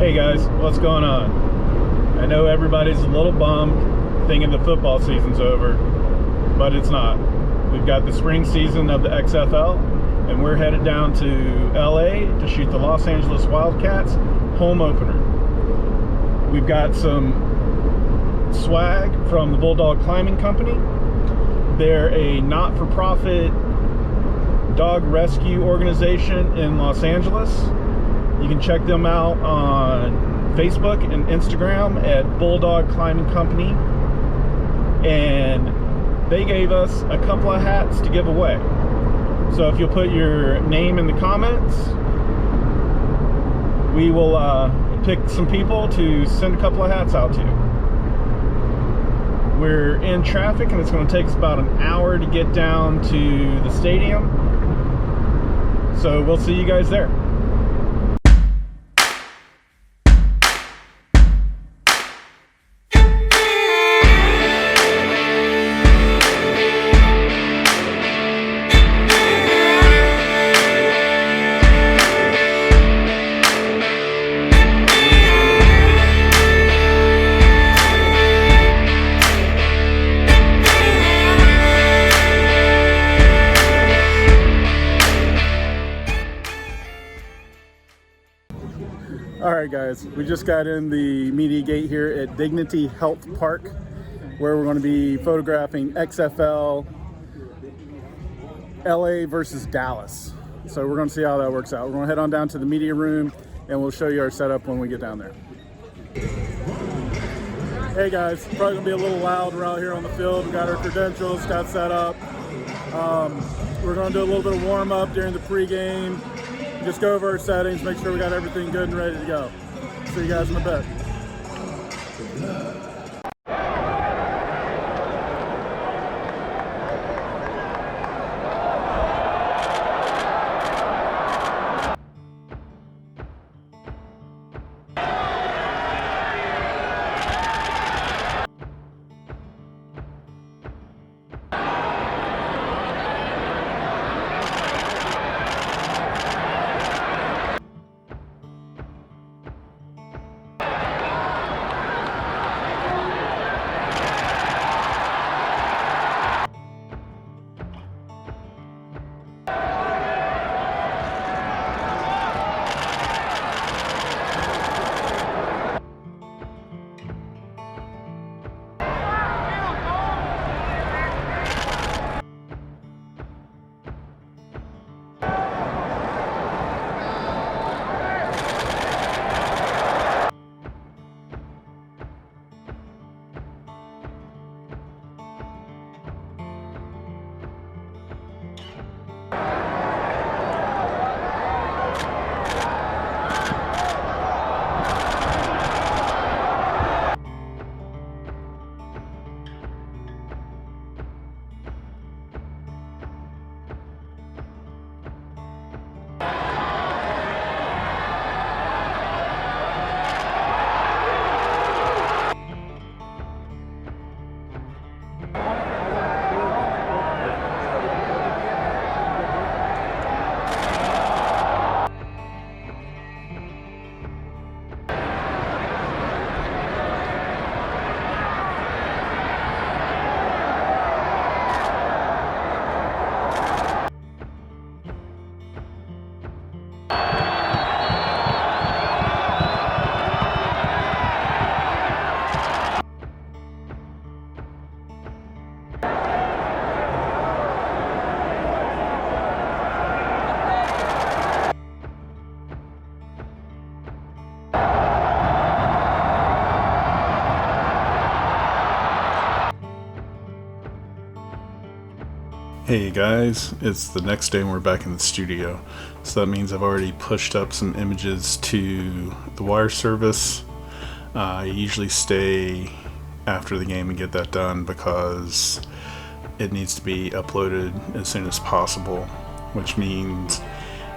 Hey guys, what's going on? I know everybody's a little bummed thinking the football season's over, but it's not. We've got the spring season of the XFL, and we're headed down to LA to shoot the Los Angeles Wildcats home opener. We've got some swag from the Bulldog Climbing Company. They're a not-for-profit dog rescue organization in Los Angeles. You can check them out on Facebook and Instagram at Bulldog Climbing Company. And they gave us a couple of hats to give away. So if you'll put your name in the comments, we will pick some people to send a couple of hats out to. We're in traffic and it's going to take us about an hour to get down to the stadium. So we'll see you guys there. Alright guys, we just got in the media gate here at Dignity Health Park, where we're going to be photographing XFL LA versus Dallas. So we're going to see how that works out. We're going to head on down to the media room and we'll show you our setup when we get down there. Hey guys, probably going to be a little loud around here on the field. We got our credentials, got set up. We're going to do a little bit of warm up during the pregame. Just go over our settings, make sure we got everything good and ready to go. See you guys in a bit. Hey guys, it's the next day and we're back in the studio. So that means I've already pushed up some images to the wire service. I usually stay after the game and get that done because it needs to be uploaded as soon as possible, which means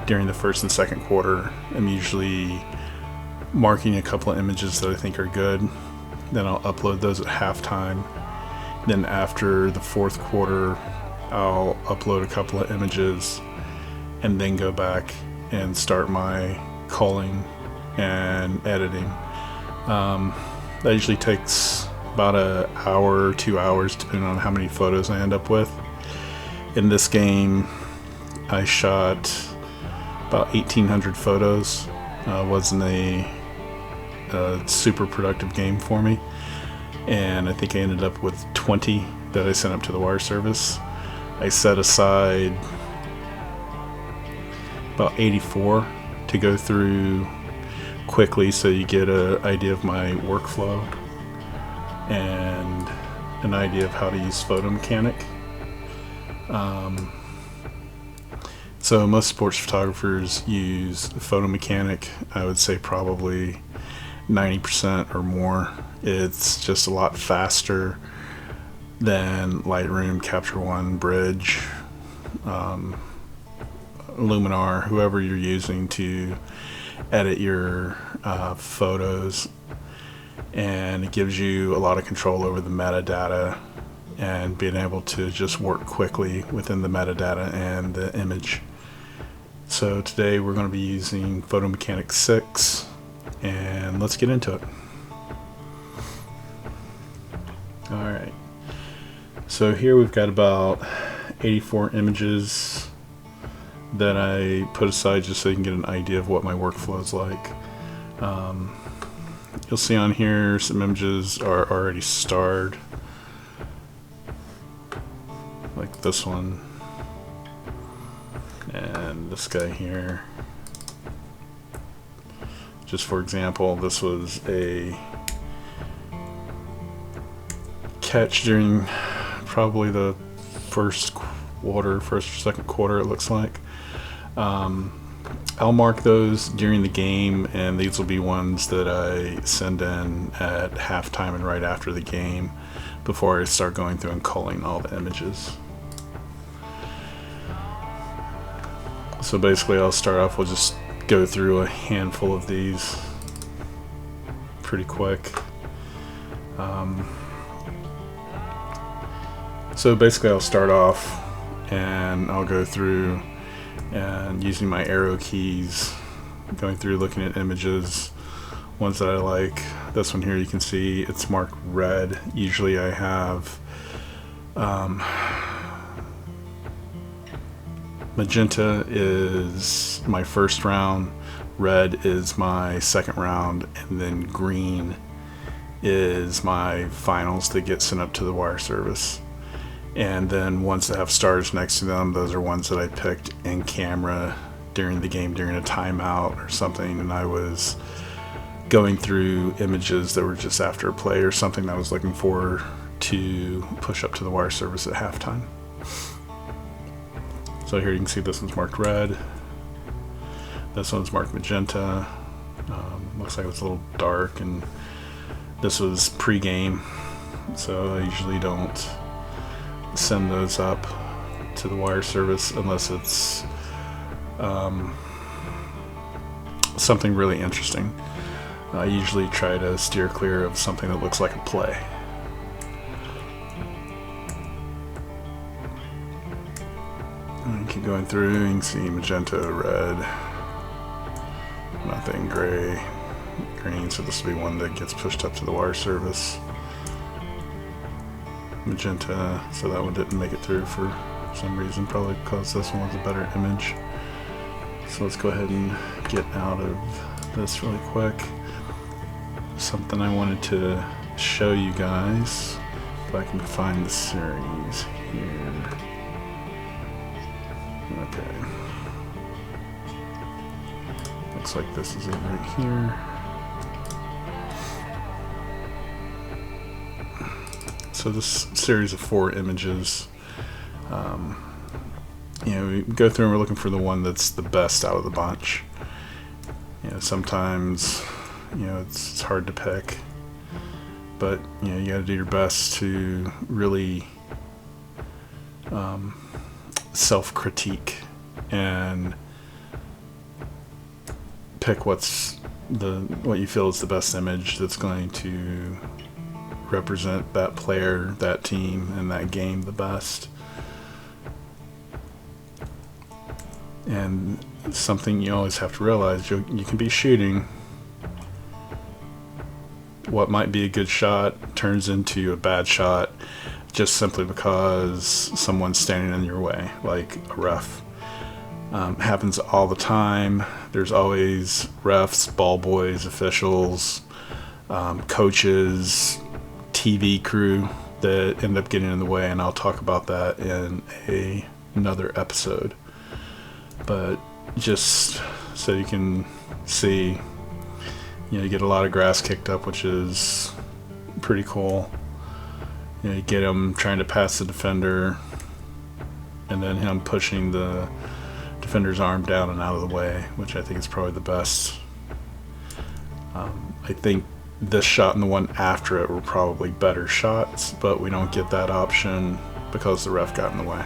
during the first and second quarter I'm usually marking a couple of images that I think are good. Then I'll upload those at halftime. Then after the fourth quarter I'll upload a couple of images and then go back and start my calling and editing. That usually takes about an hour, 2 hours, depending on how many photos I end up with. In this game, I shot about 1,800 photos. Wasn't a super productive game for me, and I think I ended up with 20 that I sent up to the wire service. I set aside about 84 to go through quickly, so you get an idea of my workflow and an idea of how to use photo mechanic. So most sports photographers use photo mechanic. I would say probably 90% or more. It's just a lot faster than Lightroom, Capture One, Bridge, Luminar, whoever you're using to edit your photos. And it gives you a lot of control over the metadata and being able to just work quickly within the metadata and the image. So today we're going to be using Photo Mechanic 6, and let's get into it. Alright, so here we've got about 84 images that I put aside just so you can get an idea of what my workflow is like. You'll see on here some images are already starred, like this one and this guy here. Just for example, this was a catch during probably the first or second quarter, it looks like. I'll mark those during the game, and these will be ones that I send in at halftime and right after the game before I start going through and culling all the images. So basically I'll start off, we'll just go through a handful of these pretty quick. So basically I'll start off and I'll go through and using my arrow keys, going through looking at images, ones that I like. This one here, you can see it's marked red. Usually I have magenta is my first round, red is my second round, and then green is my finals that get sent up to the wire service. And then ones that have stars next to them, those are ones that I picked in camera during the game, during a timeout or something, and I was going through images that were just after a play or something that I was looking for to push up to the wire service at halftime. So here you can see this one's marked red, this one's marked magenta, looks like it's a little dark, and this was pre-game, so I usually don't send those up to the wire service unless it's something really interesting. I usually try to steer clear of something that looks like a play. And keep going through, you can see magenta, red, nothing, gray, green, so this will be one that gets pushed up to the wire service. Magenta, so that one didn't make it through for some reason, probably because this one was a better image. So let's go ahead and get out of this really quick. Something I wanted to show you guys, if I can find the series here. Okay. Looks like this is it right here. So this series of 4 images, you know, we go through and we're looking for the one that's the best out of the bunch. You know, sometimes, you know, it's hard to pick, but you know, you got to do your best to really self-critique and pick what you feel is the best image that's going to represent that player, that team, and that game the best. And something you always have to realize, you can be shooting what might be a good shot turns into a bad shot just simply because someone's standing in your way, like a ref. Happens all the time. There's always refs, ball boys, officials, coaches, TV crew that end up getting in the way, and I'll talk about that in another episode. But just so you can see, you get a lot of grass kicked up, which is pretty cool. You get him trying to pass the defender, and then him pushing the defender's arm down and out of the way, which I think is probably the best. I think this shot and the one after it were probably better shots, but we don't get that option because the ref got in the way.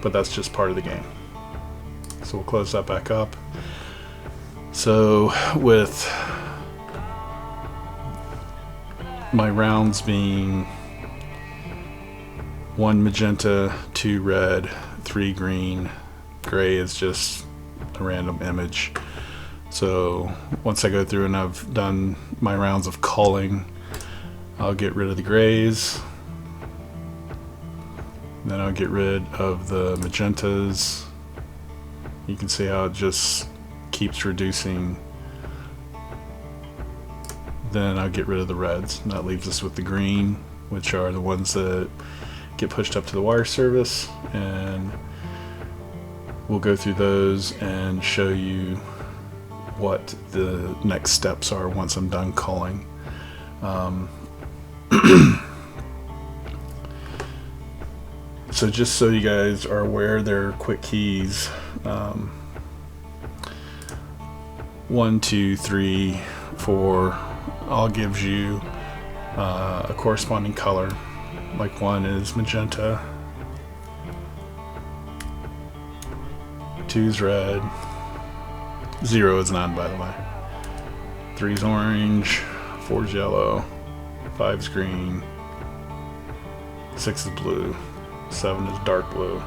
But that's just part of the game. So we'll close that back up. So with my rounds being 1 magenta, 2 red, 3 green, gray is just a random image. So once I go through and I've done my rounds of culling, I'll get rid of the grays, then I'll get rid of the magentas. You can see how it just keeps reducing. Then I'll get rid of the reds, and that leaves us with the green, which are the ones that get pushed up to the wire service, and we'll go through those and show you what the next steps are once I'm done culling. So just so you guys are aware, there are quick keys. 1, 2, 3, 4 all gives you a corresponding color. Like 1 is magenta, 2 is red, 0 is none, by the way. 3 is orange, 4 is yellow, 5 is green, 6 is blue, 7 is dark blue.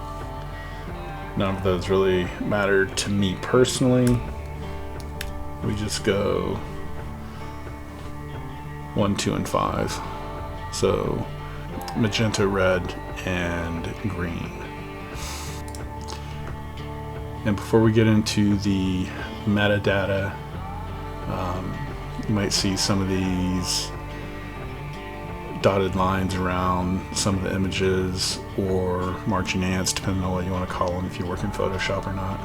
None of those really matter to me personally. We just go 1, 2, and 5. So magenta, red, and green. And before we get into the metadata, you might see some of these dotted lines around some of the images or marching ants, depending on what you want to call them, if you work in Photoshop or not.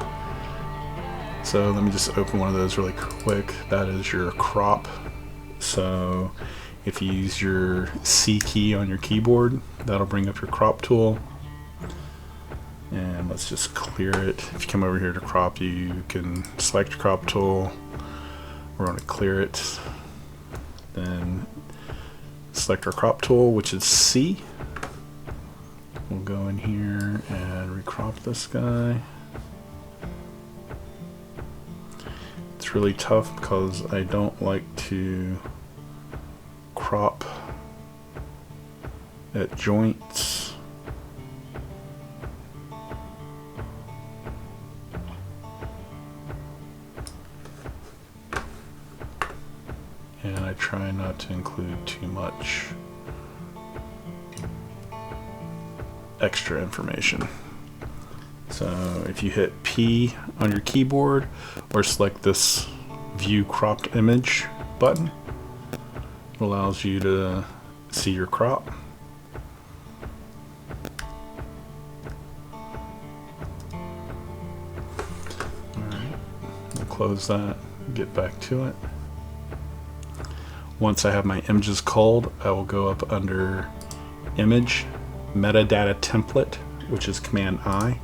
So let me just open one of those really quick. That is your crop. So if you use your C key on your keyboard, that'll bring up your crop tool. And let's just clear it. If you come over here to crop, you can select your crop tool. We're going to clear it. Then select our crop tool, which is C. We'll go in here and recrop this guy. It's really tough because I don't like to crop at joints. And I try not to include too much extra information. So if you hit P on your keyboard or select this View Cropped Image button, it allows you to see your crop. Alright, we'll close that, get back to it. Once I have my images culled, I will go up under Image, Metadata Template, which is Command I.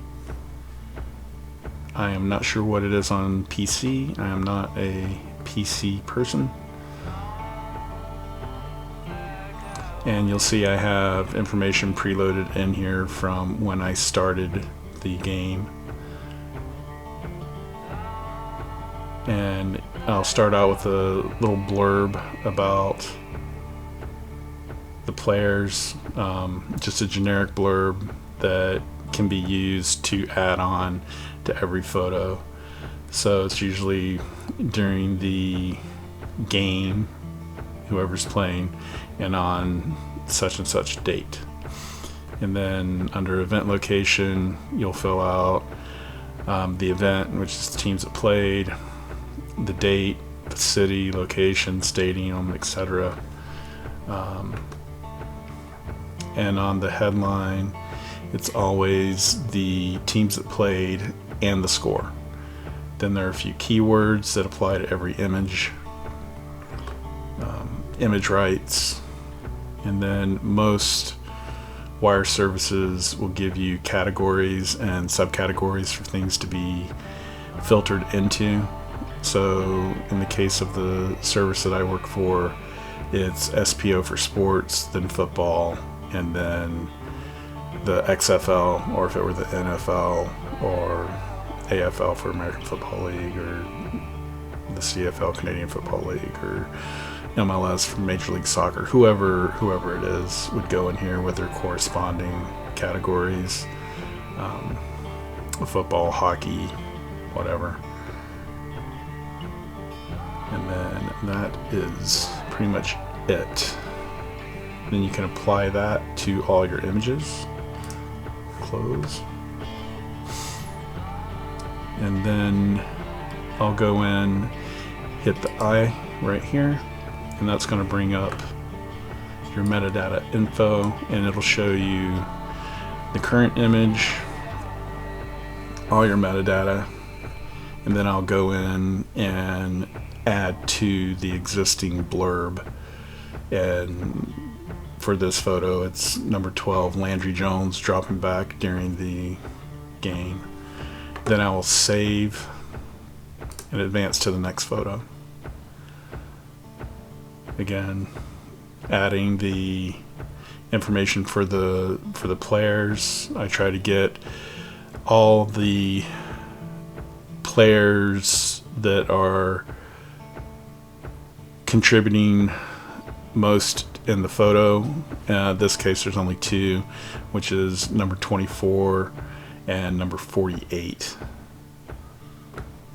I am not sure what it is on PC. I am not a PC person. And you'll see I have information preloaded in here from when I started the game. And I'll start out with a little blurb about the players, just a generic blurb that can be used to add on to every photo. So it's usually during the game whoever's playing, and on such and such date. And then under event location, you'll fill out the event, which is the teams that played, the date, the city, location, stadium, etc. And on the headline, it's always the teams that played and the score. Then there are a few keywords that apply to every image, image rights, and then most wire services will give you categories and subcategories for things to be filtered into. So in the case of the service that I work for, it's SPO for sports, then football, and then the XFL, or if it were the NFL, or AFL for American Football League, or the CFL, Canadian Football League, or MLS for Major League Soccer. Whoever it is would go in here with their corresponding categories. Football, hockey, whatever. And then that is pretty much it. Then you can apply that to all your images. Close. And then I'll go in, hit the I right here, and that's going to bring up your metadata info, and it'll show you the current image, all your metadata, and then I'll go in and add to the existing blurb. And for this photo, it's number 12, Landry Jones dropping back during the game. Then I will save and advance to the next photo. Again, adding the information for the players. I try to get all the players that are contributing most in the photo. This case there's only two, which is number 24 and number 48.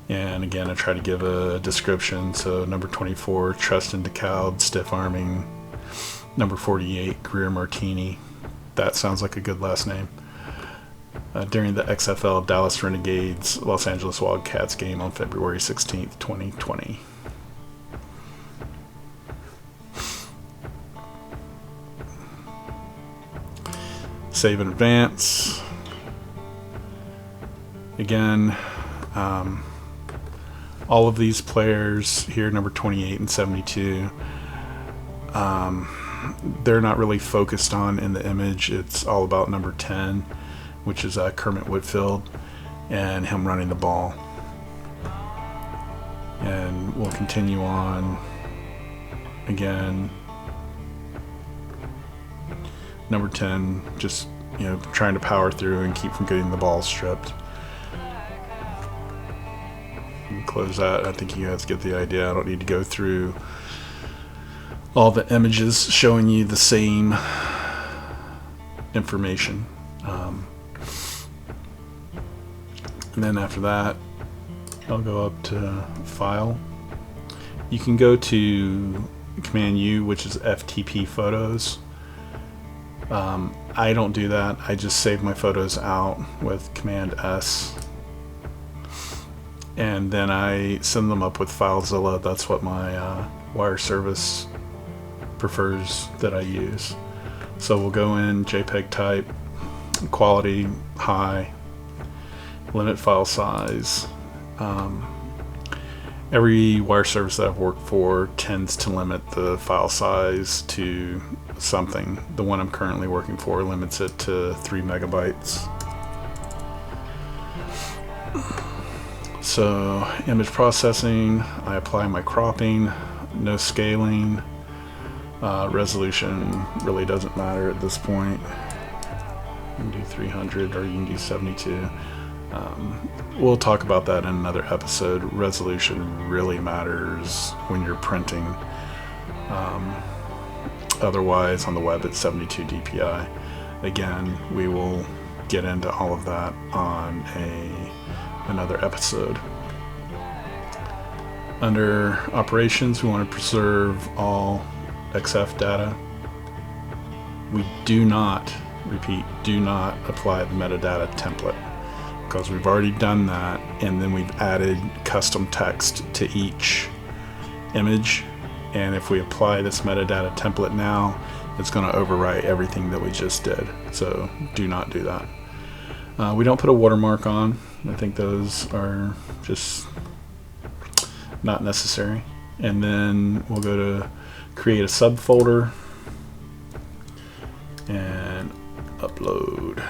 And again, I try to give a description. So number 24, Tristan DeCalde, stiff arming. Number 48, Greer Martini. That sounds like a good last name. During the XFL Dallas Renegades Los Angeles Wildcats game on February 16th, 2020. Save in advance. Again, all of these players here, number 28 and 72, they're not really focused on in the image. It's all about number 10, which is Kermit Whitfield, and him running the ball. And we'll continue on. Again, number 10, just trying to power through and keep from getting the ball stripped. Close that. I think you guys get the idea. I don't need to go through all the images showing you the same information. And then after that, I'll go up to File. You can go to Command U, which is FTP Photos. I don't do that. I just save my photos out with Command S. And then I send them up with FileZilla. That's what my wire service prefers that I use. So we'll go in JPEG type, quality high, limit file size. Every wire service that I've worked for tends to limit the file size to something. The one I'm currently working for limits it to 3 megabytes. So image processing, I apply my cropping, no scaling, resolution really doesn't matter at this point. You can do 300 or you can do 72. We'll talk about that in another episode. Resolution really matters when you're printing. Otherwise on the web it's 72 dpi. Again, we will get into all of that on another episode. Under operations, we want to preserve all XF data, we do not, repeat, do not apply the metadata template, because we've already done that, and then we've added custom text to each image, and if we apply this metadata template now, it's going to overwrite everything that we just did. So do not do that. We don't put a watermark on. I think those are just not necessary. And then we'll go to create a subfolder and upload.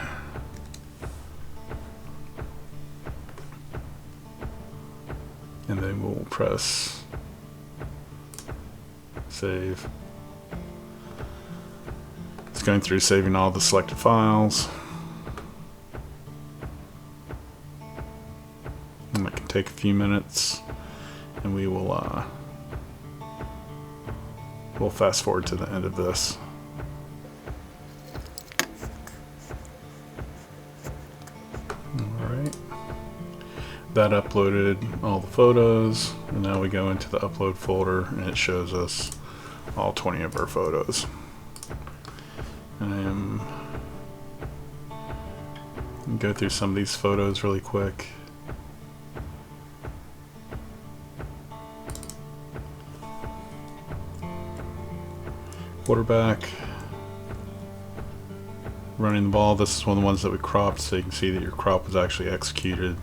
And then we'll press save. It's going through saving all the selected files. And that can take a few minutes, and we will we'll fast forward to the end of this. Alright. That uploaded all the photos, and now we go into the upload folder and it shows us all 20 of our photos. Go through some of these photos really quick. Quarterback, running the ball. This is one of the ones that we cropped, so you can see that your crop was actually executed.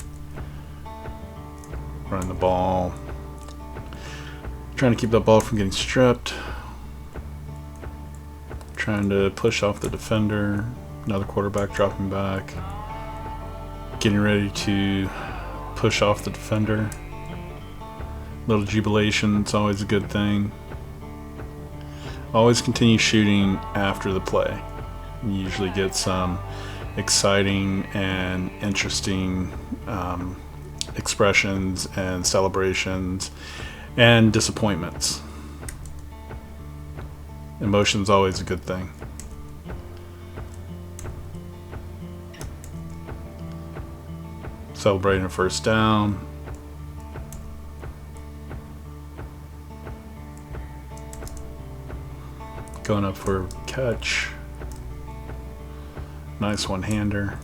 Running the ball, trying to keep that ball from getting stripped, trying to push off the defender, another quarterback dropping back, getting ready to push off the defender. Little jubilation, it's always a good thing. Always continue shooting after the play. You usually get some exciting and interesting expressions and celebrations and disappointments. Emotion's always a good thing. Celebrating a first down. Going up for a catch. Nice one-hander.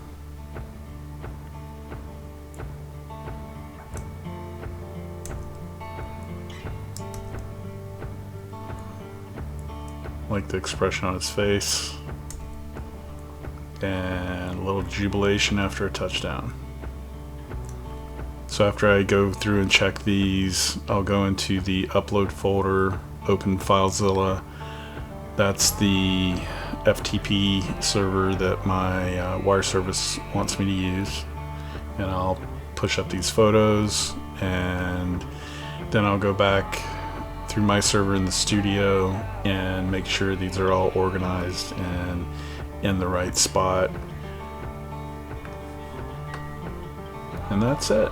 Like the expression on his face. And a little jubilation after a touchdown. So after I go through and check these, I'll go into the upload folder, open FileZilla. That's the FTP server that my wire service wants me to use. And I'll push up these photos, and then I'll go back through my server in the studio and make sure these are all organized and in the right spot. And that's it.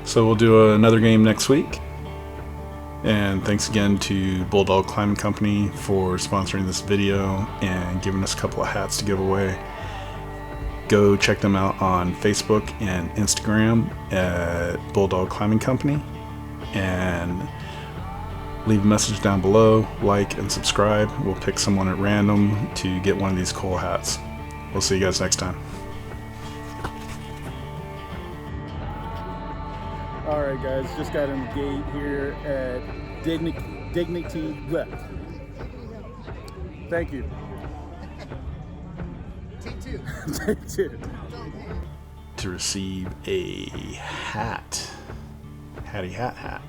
So we'll do another game next week. And thanks again to Bulldog Climbing Company for sponsoring this video and giving us a couple of hats to give away. Go check them out on Facebook and Instagram at Bulldog Climbing Company. And leave a message down below, like and subscribe. We'll pick someone at random to get one of these cool hats. We'll see you guys next time. Alright guys, just got in the gate here at Dignity Left. Thank you. Take two. Take two. To receive a hat. Hattie hat hat.